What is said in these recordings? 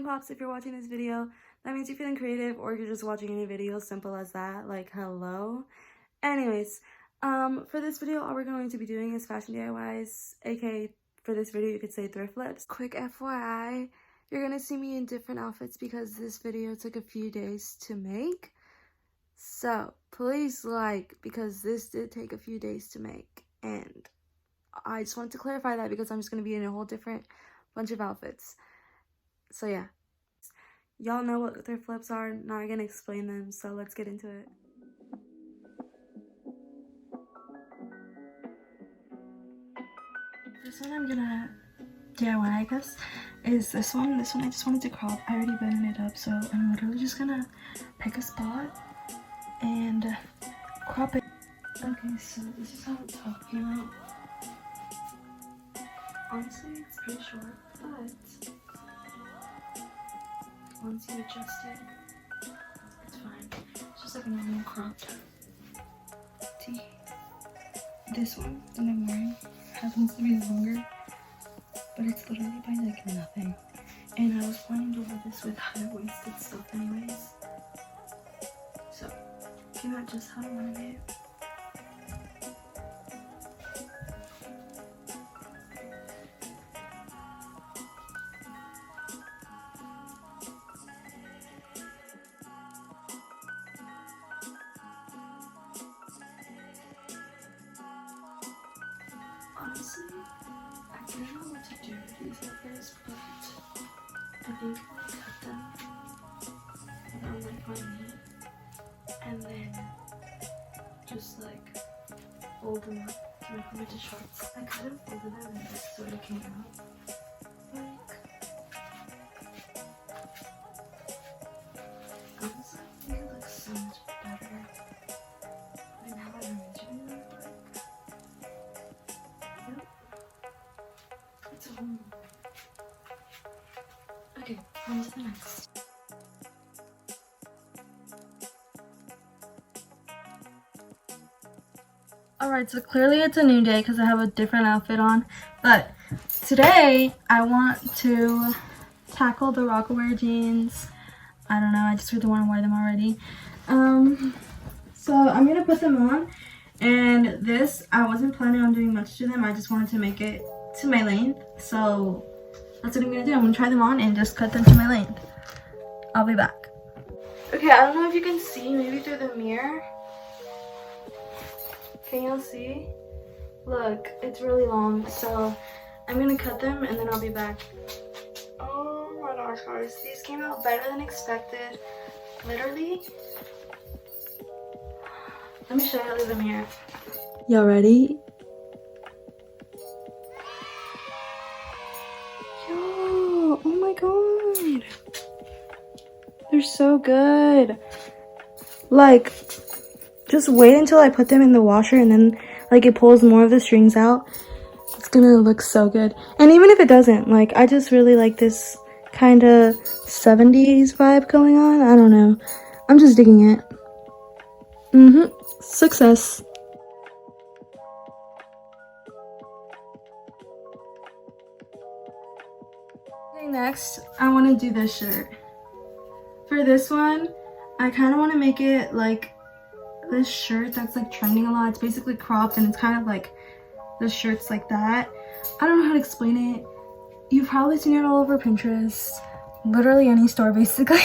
feeling pops if you're watching this video. That means you're feeling creative, or you're just watching any video. Simple as that. Like, hello. Anyways, for this video, all we're going to be doing is fashion DIYs, aka for this video you could say thrift flips. Quick FYI, you're gonna see me in different outfits because this video took a few days to make. So please like, because this did take a few days to make, and I just wanted to clarify that because I'm just gonna be in a whole different bunch of outfits. So yeah, y'all know what thrift flips are, not gonna explain them, so let's get into it. This one I'm gonna DIY, I guess, is this one. This one I just wanted to crop. I already buttoned it up, so I'm literally just gonna pick a spot and crop it. Okay, so this is how the top came out. Honestly, it's pretty short, but once you adjust it, it's fine. It's just like a normal cropped tee. This one that I'm wearing happens to be longer, but it's literally by like nothing. And I was planning to wear this with high-waisted stuff anyways. So, came out just how I wanted it. Honestly, I don't know what to do with these outfits, but I think I'll cut them on like my knee and then just like fold them up to make them into shorts. I could have folded them and this sort of came out. Like, honestly, I think it looks so much better than how I originally looked. Okay, on to the next. Alright, so clearly it's a new day because I have a different outfit on. But today I want to tackle the Rockaware jeans. I don't know, I just really want to wear them already. So I'm going to put them on. And this, I wasn't planning on doing much to them. I just wanted to make it to my length. So that's what I'm gonna do. I'm gonna try them on and just cut them to my length. I'll be back. Okay, I don't know if you can see, maybe through the mirror. Can y'all see? Look, it's really long. So I'm gonna cut them and then I'll be back. Oh my gosh, guys. These came out better than expected. Literally. Let me show you through the mirror. Y'all ready? Yo, oh my god. They're so good. Like, just wait until I put them in the washer and then like it pulls more of the strings out. It's gonna look so good. And even if it doesn't, like, I just really like this kind of 70s vibe going on. I don't know. I'm just digging it. Success. Okay, next, I want to do this shirt. For this one, I kind of want to make it like this shirt that's like trending a lot. It's basically cropped and it's kind of like the shirts like that. I don't know how to explain it. You've probably seen it all over Pinterest. Literally any store, basically.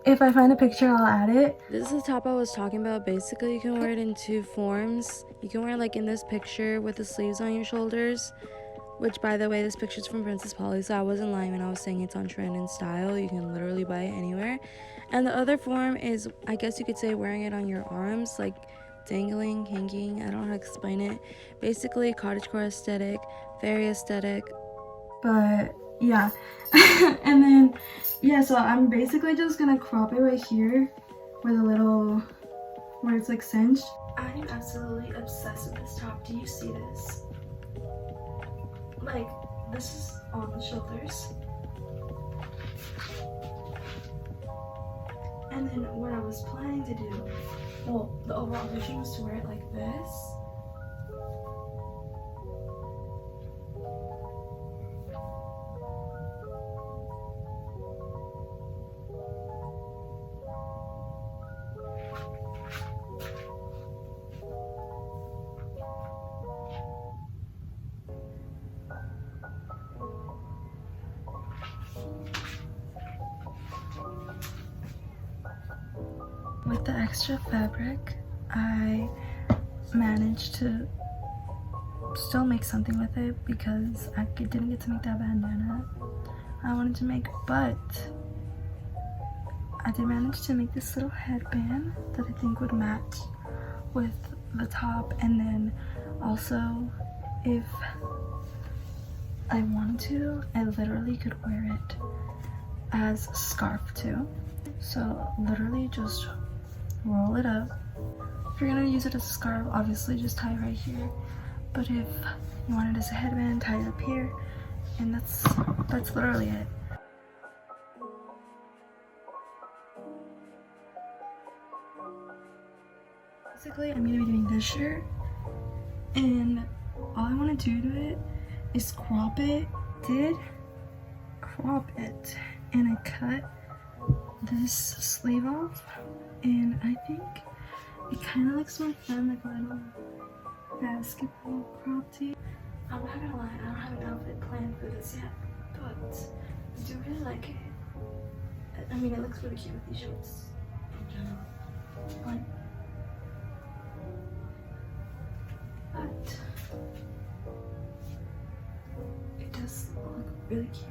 If I find a picture, I'll add it. This is the top I was talking about. Basically, you can wear it in two forms. You can wear it like in this picture with the sleeves on your shoulders, which, by the way, this picture's from Princess Polly, so I wasn't lying when I was saying it's on trend and style. You can literally buy it anywhere. And the other form is, I guess you could say, wearing it on your arms, like dangling, hanging. I don't know how to explain it. Basically, cottagecore aesthetic, very aesthetic. But yeah. And then yeah, so I'm basically just gonna crop it right here where it's like cinched. I'm absolutely obsessed with this top. Do you see this? Like, this is on the shoulders. And then what I was planning to do, well, the overall vision was to wear it like this. with the extra fabric, I managed to still make something with it because I didn't get to make that bandana I wanted to make, but I did manage to make this little headband that I think would match with the top. And then also, if I wanted to, I literally could wear it as a scarf too. So literally just roll it up. If you're gonna use it as a scarf, obviously just tie it right here. But if you want it as a headband, tie it up here. And that's literally it. Basically, I'm gonna be doing this shirt, and all I want to do to it is crop it. Did crop it, and I cut this sleeve off, and I think it kind of looks more fun, like a little basketball crop tee. I'm not gonna lie, I don't have an outfit planned for this yet, but I do really like it. I mean, it looks really cute with these shorts in general. But it does look really cute.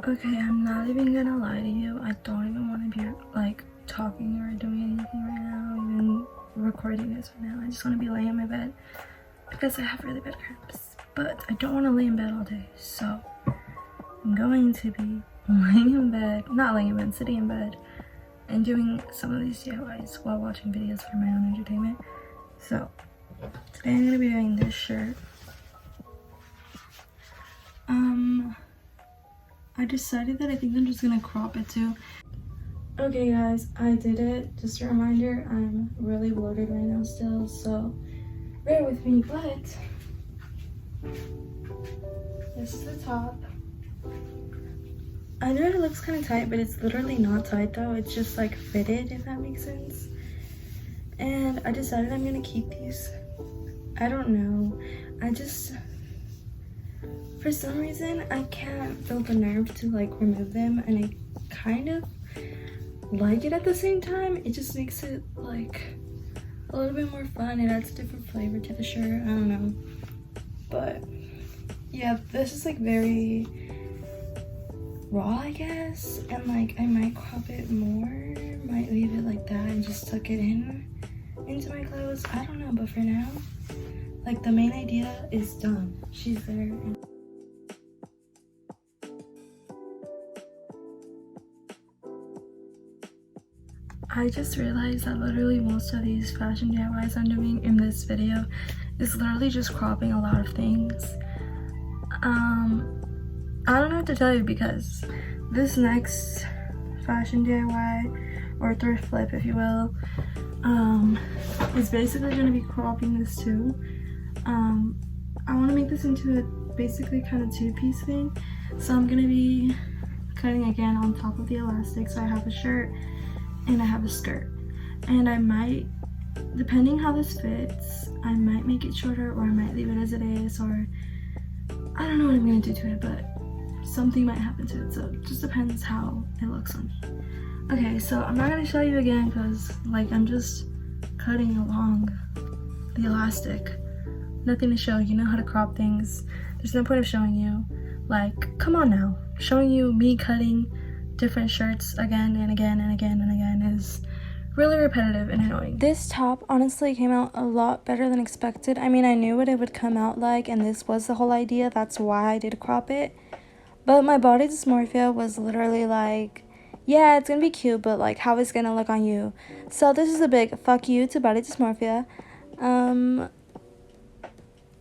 Okay, I'm not even gonna lie to you. I don't even want to be like talking or doing anything right now, even recording this right now. I just want to be laying in my bed because I have really bad cramps. But I don't want to lay in bed all day, so I'm going to be laying in bed, not laying in bed, sitting in bed, and doing some of these DIYs while watching videos for my own entertainment. So today I'm gonna be doing this shirt. I decided that I think I'm just gonna crop it too. Okay guys, I did it. Just a reminder, I'm really bloated right now still, so bear with me. But this is the top. I know it looks kind of tight, but it's literally not tight though. It's just like fitted, if that makes sense. And I decided I'm gonna keep these. I don't know. For some reason, I can't feel the nerve to like remove them, and I kind of like it at the same time. It just makes it like a little bit more fun. It adds a different flavor to the shirt. I don't know. But yeah, this is like very raw, I guess. And like I might crop it more, might leave it like that and just tuck it into my clothes. I don't know, but for now, like the main idea is done. She's there. I just realized that literally most of these fashion DIYs I'm doing in this video is literally just cropping a lot of things. I don't know what to tell you, because this next fashion DIY, or thrift flip if you will, is basically going to be cropping this too. I want to make this into a basically kind of two-piece thing, so I'm going to be cutting again on top of the elastic, so I have a shirt and I have a skirt, and I might, depending how this fits, I might make it shorter or I might leave it as it is, or I don't know what I'm gonna do to it, but something might happen to it, so it just depends how it looks on me. Okay, so I'm not gonna show you again because like I'm just cutting along the elastic. Nothing to show. You know how to crop things. There's no point of showing you. Like, come on now. Showing you me cutting different shirts again and again and again and again is really repetitive and annoying. This top honestly came out a lot better than expected. I mean, I knew what it would come out like, and this was the whole idea. That's why I did crop it. But my body dysmorphia was literally like, yeah, it's gonna be cute, but like, how is it gonna look on you? So this is a big fuck you to body dysmorphia.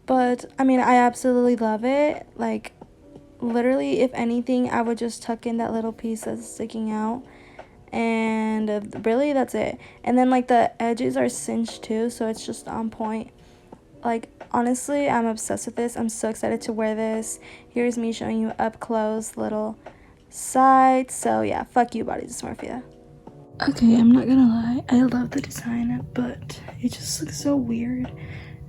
But I mean, I absolutely love it. Like, literally, if anything, I would just tuck in that little piece that's sticking out, and really that's it. And then like the edges are cinched too, so it's just on point. Like, honestly, I'm obsessed with this. I'm so excited to wear this. Here's me showing you up close little side. So yeah, fuck you, body dysmorphia. Okay, I'm not gonna lie, I love the design, but it just looks so weird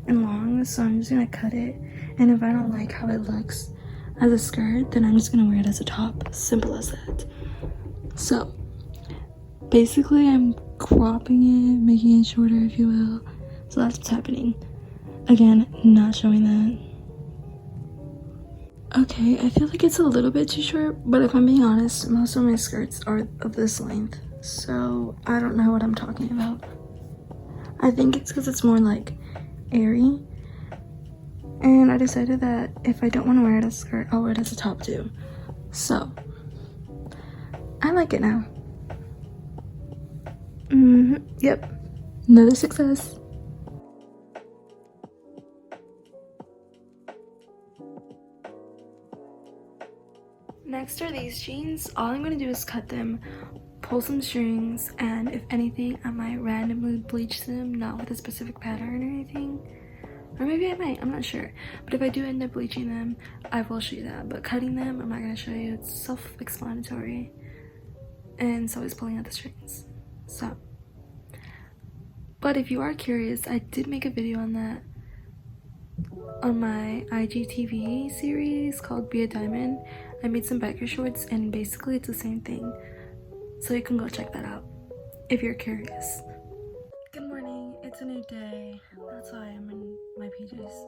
and long, so I'm just gonna cut it. And if I don't like how it looks as a skirt, then I'm just gonna wear it as a top. Simple as that. So basically I'm cropping it, making it shorter, if you will. So that's what's happening. Again, not showing that. Okay, I feel like it's a little bit too short, but if I'm being honest, most of my skirts are of this length, so I don't know what I'm talking about. I think it's because it's more like airy, and I decided that if I don't want to wear it as a skirt, I'll wear it as a top too. So I like it now. Yep, another success. Next are these jeans. All I'm gonna do is cut them, pull some strings, and if anything, I might randomly bleach them, not with a specific pattern or anything. Or maybe I might, I'm not sure. But if I do end up bleaching them, I will show you that. But cutting them, I'm not gonna show you. It's self-explanatory. And so is pulling out the strings. So. But if you are curious, I did make a video on that on my IGTV series called Be a Diamond. I made some biker shorts, and basically it's the same thing. So you can go check that out if you're curious. Good morning, it's a new day. That's why I'm in my PJs.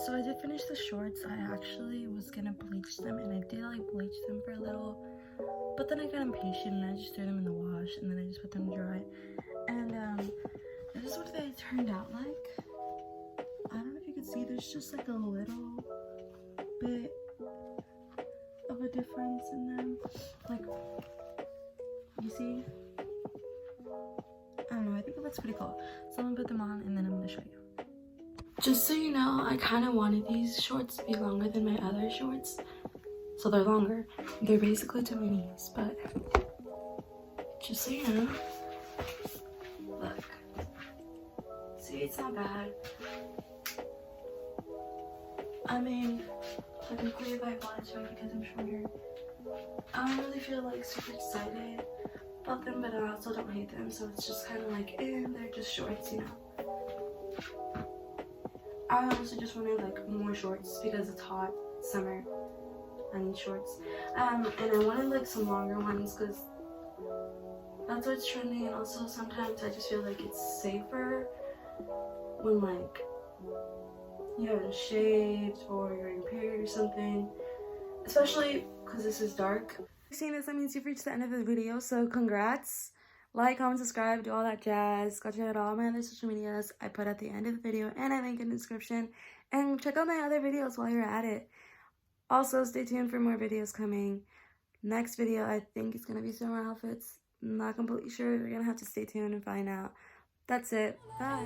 So I did finish the shorts. I actually was gonna bleach them, and I did like bleach them for a little, but then I got impatient and I just threw them in the wash, and then I just put them to dry. And this is what they turned out like. I don't know if you can see, there's just like a little bit of a difference in them. Like, you see? I don't know, I think it looks pretty cool. So I'm gonna put them on and then I'm gonna show you. Just so you know, I kind of wanted these shorts to be longer than my other shorts. So they're longer. They're basically to my knees, but just so you know. Look. See, it's not bad. I mean, technically if I wanted to, because I'm shorter, I don't really feel like super excited about them, but I also don't hate them, so it's just kind of like, they're just shorts, you know. I honestly just wanted like more shorts because it's hot, summer, I need shorts. And I wanted like some longer ones because that's what's trending, and also sometimes I just feel like it's safer when like you haven't shaved or you're in period or something, especially because this is dark. Seeing this, that means you've reached the end of the video, so congrats. Like, comment, subscribe, do all that jazz. Go check out all my other social medias I put at the end of the video, and I link in the description. And check out my other videos while you're at it. Also, stay tuned for more videos coming. Next video, I think it's going to be summer outfits. I'm not completely sure. You're going to have to stay tuned and find out. That's it. Bye.